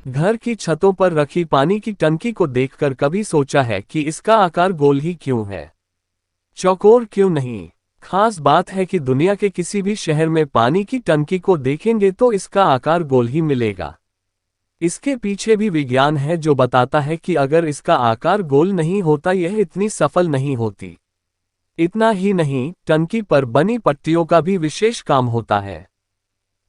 घर की छतों पर रखी पानी की टंकी को देखकर कभी सोचा है कि इसका आकार गोल ही क्यों है, चौकोर क्यों नहीं। खास बात है कि दुनिया के किसी भी शहर में पानी की टंकी को देखेंगे तो इसका आकार गोल ही मिलेगा। इसके पीछे भी विज्ञान है जो बताता है कि अगर इसका आकार गोल नहीं होता यह इतनी सफल नहीं होती। इतना ही नहीं, टंकी पर बनी पट्टियों का भी विशेष काम होता है।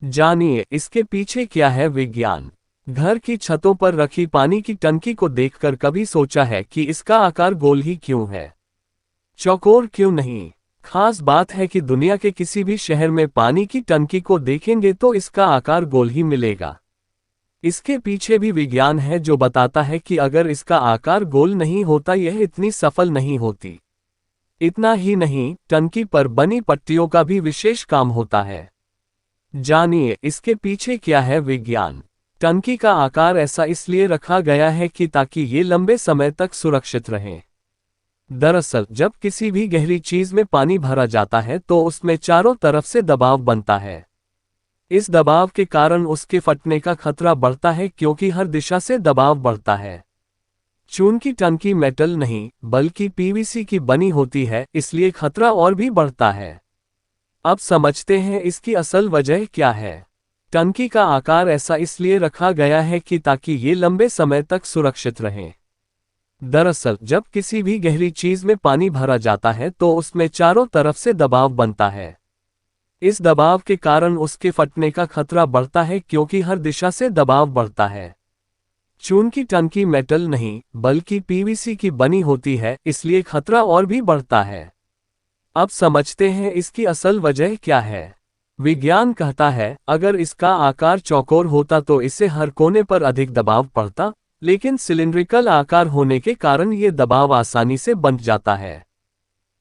जानिए इसके पीछे क्या है विज्ञान। घर की छतों पर रखी पानी की टंकी को देखकर कभी सोचा है कि इसका आकार गोल ही क्यों है, चौकोर क्यों नहीं। खास बात है कि दुनिया के किसी भी शहर में पानी की टंकी को देखेंगे तो इसका आकार गोल ही मिलेगा। इसके पीछे भी विज्ञान है जो बताता है कि अगर इसका आकार गोल नहीं होता यह इतनी सफल नहीं होती। इतना ही नहीं, टंकी पर बनी पट्टियों का भी विशेष काम होता है। जानिए इसके पीछे क्या है विज्ञान। टंकी का आकार ऐसा इसलिए रखा गया है कि ताकि ये लंबे समय तक सुरक्षित रहे। दरअसल जब किसी भी गहरी चीज में पानी भरा जाता है तो उसमें चारों तरफ से दबाव बनता है। इस दबाव के कारण उसके फटने का खतरा बढ़ता है क्योंकि हर दिशा से दबाव बढ़ता है। चून की टंकी मेटल नहीं बल्कि पीवीसी की बनी होती है, इसलिए खतरा और भी बढ़ता है। अब समझते हैं इसकी असल वजह क्या है। टंकी का आकार ऐसा इसलिए रखा गया है कि ताकि ये लंबे समय तक सुरक्षित रहें। दरअसल जब किसी भी गहरी चीज में पानी भरा जाता है तो उसमें चारों तरफ से दबाव बनता है। इस दबाव के कारण उसके फटने का खतरा बढ़ता है क्योंकि हर दिशा से दबाव बढ़ता है। चून की टंकी मेटल नहीं बल्कि पीवीसी की बनी होती है, इसलिए खतरा और भी बढ़ता है। अब समझते हैं इसकी असल वजह क्या है। विज्ञान कहता है अगर इसका आकार चौकोर होता तो इसे हर कोने पर अधिक दबाव पड़ता, लेकिन सिलिंड्रिकल आकार होने के कारण ये दबाव आसानी से बंध जाता है,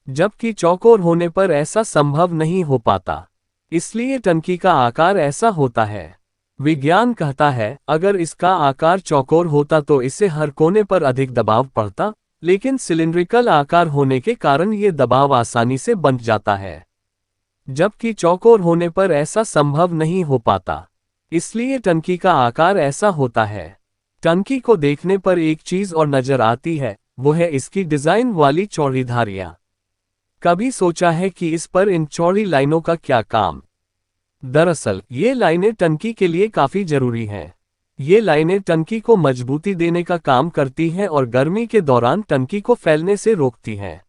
जबकि चौकोर होने पर ऐसा संभव नहीं हो पाता। इसलिए टंकी का आकार ऐसा होता है। विज्ञान कहता है अगर इसका आकार चौकोर होता तो इसे हर कोने पर अधिक दबाव पड़ता, लेकिन सिलिंड्रिकल आकार होने के कारण ये दबाव आसानी से बंध जाता है, जबकि चौकोर होने पर ऐसा संभव नहीं हो पाता। इसलिए टंकी का आकार ऐसा होता है। टंकी को देखने पर एक चीज और नजर आती है, वो है इसकी डिजाइन वाली चौड़ी धारियां। कभी सोचा है कि इस पर इन चौड़ी लाइनों का क्या काम। दरअसल ये लाइनें टंकी के लिए काफी जरूरी हैं। ये लाइनें टंकी को मजबूती देने का काम करती हैं और गर्मी के दौरान टंकी को फैलने से रोकती हैं।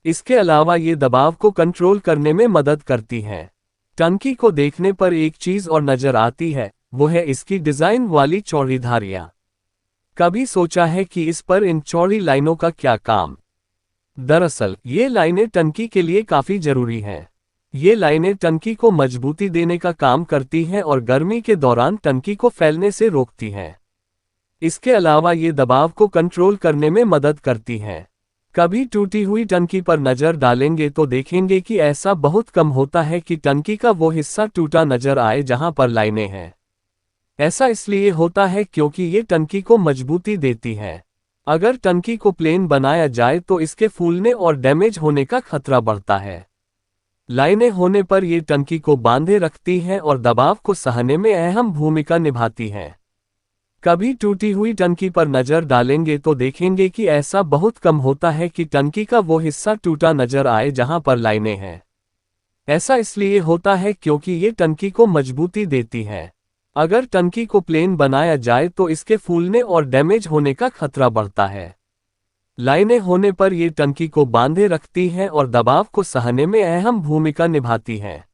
इसके अलावा ये दबाव को कंट्रोल करने में मदद करती हैं। टंकी को देखने पर एक चीज और नजर आती है, वो है इसकी डिजाइन वाली चौड़ी धारियां। कभी सोचा है कि इस पर इन चौड़ी लाइनों का क्या काम। दरअसल ये लाइनें टंकी के लिए काफी जरूरी हैं। ये लाइनें टंकी को मजबूती देने का काम करती हैं और गर्मी के दौरान टंकी को फैलने से रोकती हैं। इसके अलावा ये दबाव को कंट्रोल करने में मदद करती हैं। कभी टूटी हुई टंकी पर नजर डालेंगे तो देखेंगे कि ऐसा बहुत कम होता है कि टंकी का वो हिस्सा टूटा नजर आए जहां पर लाइनें हैं। ऐसा इसलिए होता है क्योंकि ये टंकी को मजबूती देती हैं। अगर टंकी को प्लेन बनाया जाए तो इसके फूलने और डैमेज होने का खतरा बढ़ता है। लाइनें होने पर ये टंकी को बांधे रखती हैं और दबाव को सहने में अहम भूमिका निभाती हैं। कभी टूटी हुई टंकी पर नजर डालेंगे तो देखेंगे कि ऐसा बहुत कम होता है कि टंकी का वो हिस्सा टूटा नजर आए जहां पर लाइनें हैं। ऐसा इसलिए होता है क्योंकि ये टंकी को मजबूती देती हैं। अगर टंकी को प्लेन बनाया जाए तो इसके फूलने और डैमेज होने का खतरा बढ़ता है। लाइनें होने पर ये टंकी को बांधे रखती हैं और दबाव को सहने में अहम भूमिका निभाती हैं।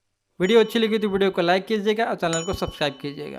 वीडियो अच्छी लगी तो वीडियो को लाइक कीजिएगा और चैनल को सब्सक्राइब कीजिएगा।